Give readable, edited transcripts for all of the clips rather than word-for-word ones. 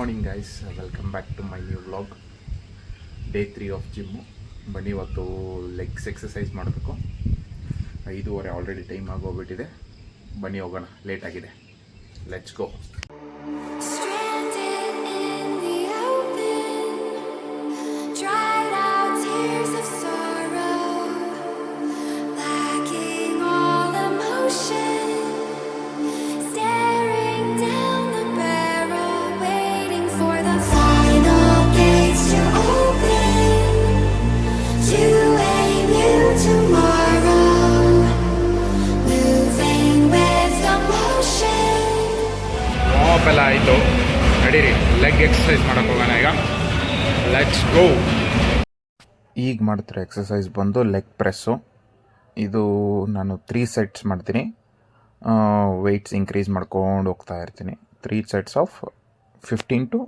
Morning guys, welcome back to my new vlog. Day 3 of gym. ಬನ್ನಿ, ಇವತ್ತು legs exercise ಮಾಡಬೇಕು. 5:30 already time ಆಗೋಗ್ಬಿಟ್ಟಿದೆ. ಬನ್ನಿ ಹೋಗೋಣ, ಲೇಟ್ ಆಗಿದೆ. Let's go. ಎಲ್ಲ ಆಯಿತು, ನಡೀರಿ ಲೆಗ್ ಎಕ್ಸಸೈಸ್ ಮಾಡೋಕೆ ಹೋಗೋಣ. ಈಗ ಲೆಟ್ಸ್ ಗೋ. ಈಗ ಮಾಡ್ತಿರೋ ಎಕ್ಸಸೈಸ್ ಬಂದು ಲೆಗ್ ಪ್ರೆಸ್ಸು. ಇದು ನಾನು 3 ಸೆಟ್ಸ್ ಮಾಡ್ತೀನಿ. ವೆಯ್ಟ್ಸ್ ಇನ್ಕ್ರೀಸ್ ಮಾಡ್ಕೊಂಡು ಹೋಗ್ತಾ ಇರ್ತೀನಿ. 3 ಸೆಟ್ಸ್ ಆಫ್ 15 to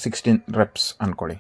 16 reps ಅಂದ್ಕೊಳ್ಳಿ.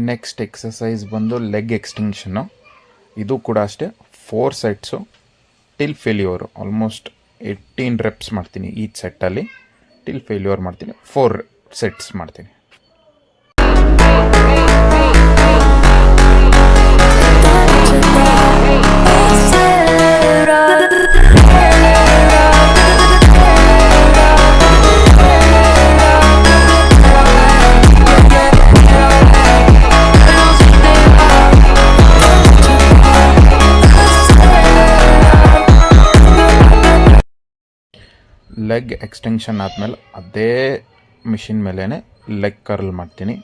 ನೆಕ್ಸ್ಟ್ ಎಕ್ಸಸೈಸ್ ಬಂದು ಲೆಗ್ ಎಕ್ಸ್ಟೆನ್ಷನ್ನು. ಇದು ಕೂಡ ಅಷ್ಟೇ 4 sets till failure. Almost 18 reps ಮಾಡ್ತೀನಿ ಈಚ್ ಸೆಟ್ಟಲ್ಲಿ. ಟಿಲ್ ಫೇಲ್ಯೂರ್ ಮಾಡ್ತೀನಿ. 4 ಸೆಟ್ಸ್ ಮಾಡ್ತೀನಿ. ಲೆಗ್ ಎಕ್ಸ್ಟೆನ್ಷನ್ ಆದಮೇಲೆ ಅದೇ ಮಿಷಿನ್ ಮೇಲೇ ಲೆಗ್ ಕರ್ಲ್ ಮಾಡ್ತೀನಿ.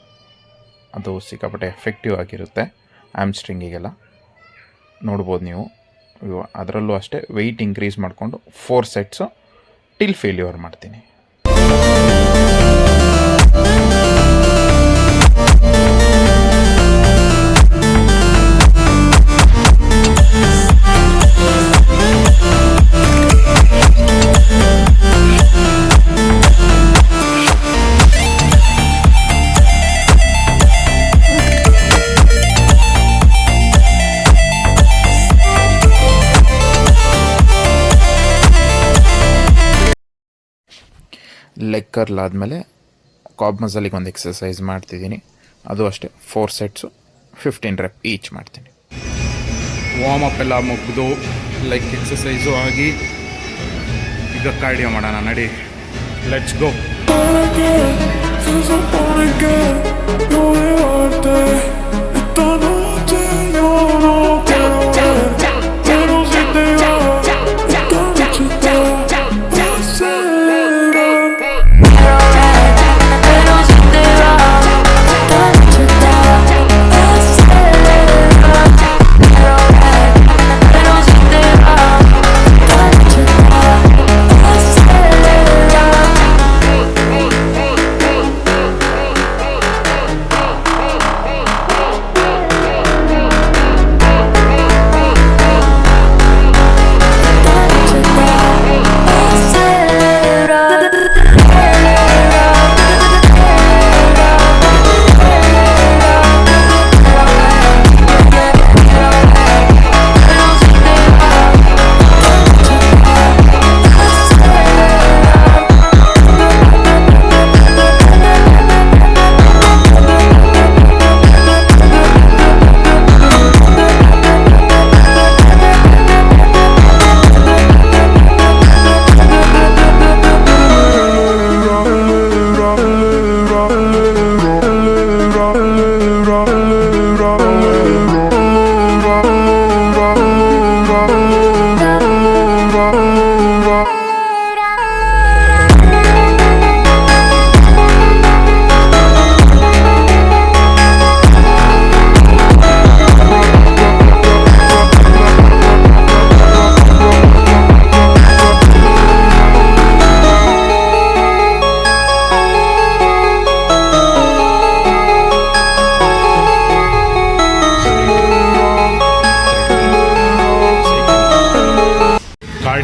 ಅದು ಸಿಕ್ಕಾಪಟ್ಟೆ ಎಫೆಕ್ಟಿವ್ ಆಗಿರುತ್ತೆ ಆಮ್ಸ್ಟ್ರಿಂಗಿಗೆಲ್ಲ. ನೋಡ್ಬೋದು ನೀವು. ಅದರಲ್ಲೂ ಅಷ್ಟೇ ವೆಯ್ಟ್ ಇನ್ಕ್ರೀಸ್ ಮಾಡಿಕೊಂಡು 4 ಸೆಟ್ಸು ಟಿಲ್ ಫೇಲ್ಯೂರ್ ಮಾಡ್ತೀನಿ. ಲೆಗ್ ಕರ್ಲ್ ಆದಮೇಲೆ ಕಾಬ್ ಮಸಲಿಗೆ ಒಂದು ಎಕ್ಸಸೈಸ್ ಮಾಡ್ತಿದ್ದೀನಿ. ಅದು ಅಷ್ಟೇ 4 ಸೆಟ್ಸು 15 rep ಈಚ್ ಮಾಡ್ತೀನಿ. ವಾರ್ಮಪ್ ಎಲ್ಲ ಮುಗಿದು ಲೆಗ್ ಎಕ್ಸಸೈಸು ಆಗಿ ಈಗ ಕಾರ್ಡಿಯೋ ಮಾಡೋಣ. ನಡಿ, ಲೆಟ್ಸ್ ಗೋ.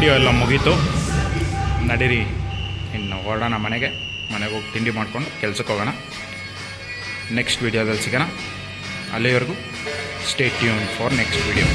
ವಿಡಿಯೋ ಎಲ್ಲ ಮುಗೀತು. ನಡೀರಿ ಇನ್ನು ಹೊರಡೋಣ ಮನೆಗೆ ಹೋಗಿ ತಿಂಡಿ ಮಾಡ್ಕೊಂಡು ಕೆಲ್ಸಕ್ಕೆ ಹೋಗೋಣ. ನೆಕ್ಸ್ಟ್ ವೀಡಿಯೋದಲ್ಲಿ ಸಿಗೋಣ. ಅಲ್ಲಿವರೆಗೂ stay tune for next video.